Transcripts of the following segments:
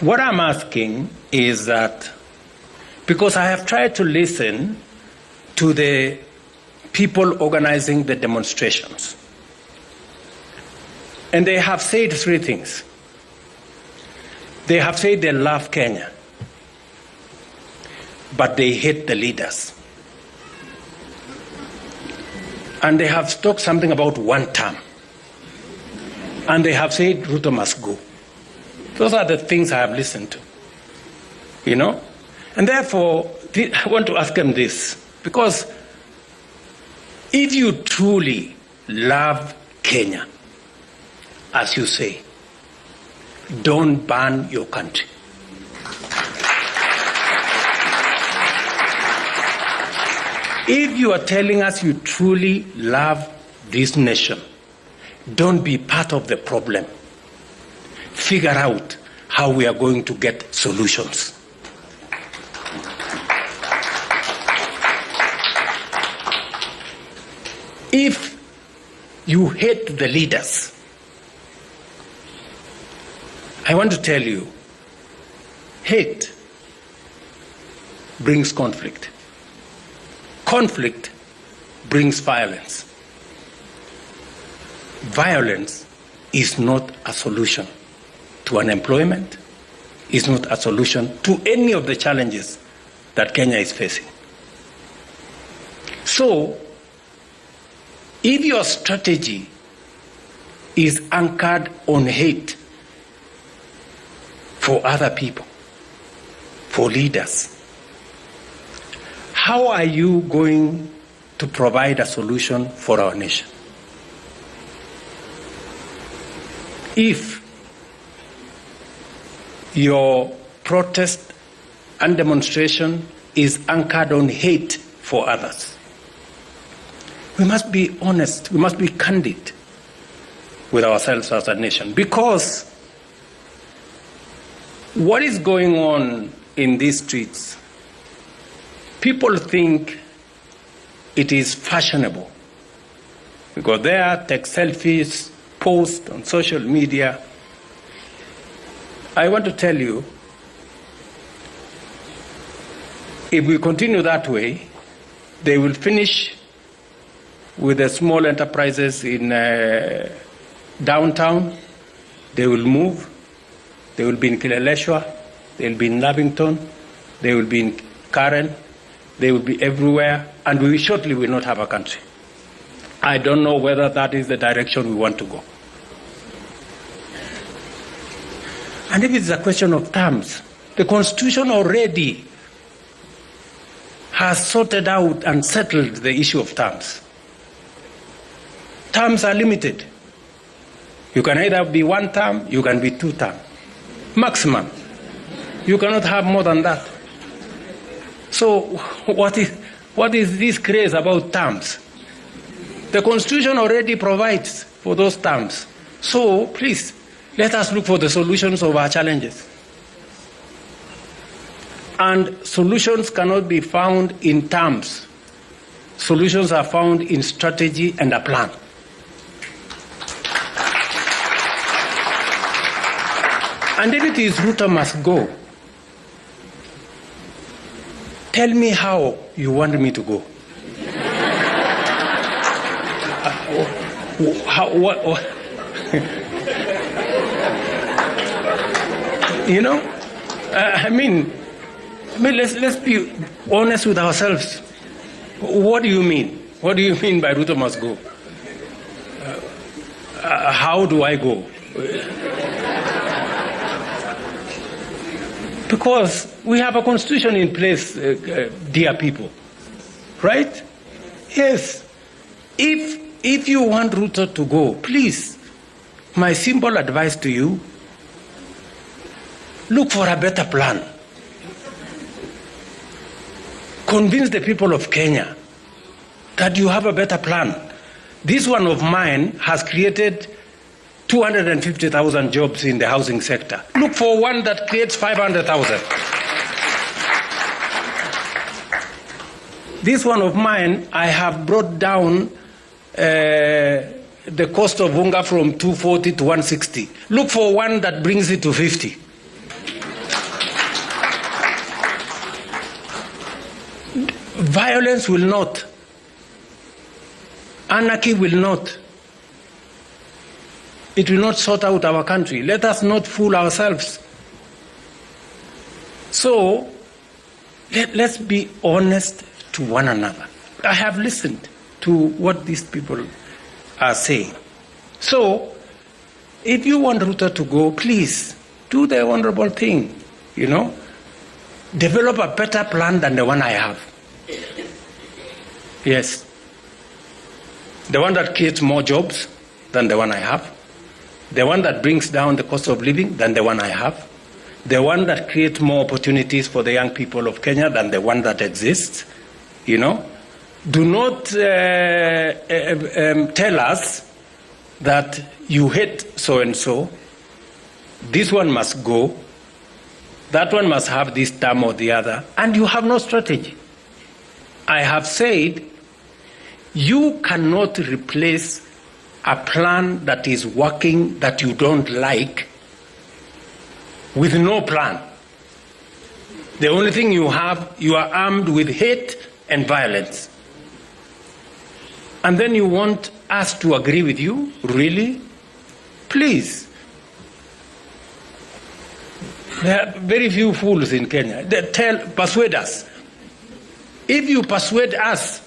What I'm asking is that, because I have tried to listen to the people organizing the demonstrations, and they have said three things. They have said they love Kenya, but they hate the leaders. And they have talked something about one term. And they have said Ruto must go. Those are the things I have listened to. You know? And therefore, I want to ask them this. Because if you truly love Kenya, as you say, don't burn your country. If you are telling us you truly love this nation, don't be part of the problem. Figure out how we are going to get solutions. If you hate the leaders, I want to tell you, hate brings conflict. Conflict brings violence. Violence is not a solution to unemployment, is not a solution to any of the challenges that Kenya is facing. So, if your strategy is anchored on hate for other people, for leaders, how are you going to provide a solution for our nation? If your protest and demonstration is anchored on hate for others, we must be honest, we must be candid with ourselves as a nation, because what is going on in these streets, people think it is fashionable. We go there, take selfies, post on social media. I want to tell you, if we continue that way, they will finish with the small enterprises in downtown. They will move. They will be in Kileleshwa. They will be in Lavington. They will be in Karen. They will be everywhere, and we shortly will not have a country. I don't know whether that is the direction we want to go. And if it's a question of terms, the Constitution already has sorted out and settled the issue of terms. Terms are limited. You can either be one term, you can be two term. Maximum. You cannot have more than that. So what is this craze about terms? The Constitution already provides for those terms. So please, let us look for the solutions of our challenges. And solutions cannot be found in terms. Solutions are found in strategy and a plan. And if it is Ruto must go, tell me how you want me to go. What? You know, I mean, let's be honest with ourselves. What do you mean? What do you mean by Ruto must go? How do I go? Because we have a constitution in place, dear people, right? Yes. If you want Ruto to go, please, my simple advice to you, look for a better plan. Convince the people of Kenya that you have a better plan. This one of mine has created 250,000 jobs in the housing sector. Look for one that creates 500,000. This one of mine, I have brought down the cost of unga from 240 to 160. Look for one that brings it to 50. Violence will not. Anarchy will not. It will not sort out our country. Let us not fool ourselves. So, let's be honest to one another. I have listened to what these people are saying. So, if you want Ruto to go, please do the honorable thing, Develop a better plan than the one I have. Yes. The one that creates more jobs than the one I have. The one that brings down the cost of living than the one I have. The one that creates more opportunities for the young people of Kenya than the one that exists. Do not tell us that you hate so-and-so. This one must go. That one must have this term or the other. And you have no strategy. I have said you cannot replace a plan that is working that you don't like with no plan. The only thing you have, you are armed with hate and violence. And then you want us to agree with you? Really? Please. There are very few fools in Kenya. Persuade us. If you persuade us,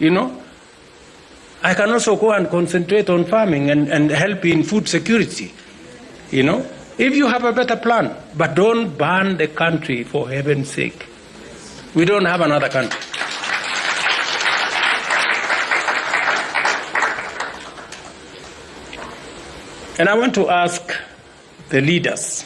I can also go and concentrate on farming and help in food security, If you have a better plan, but don't ban the country for heaven's sake. We don't have another country. And I want to ask the leaders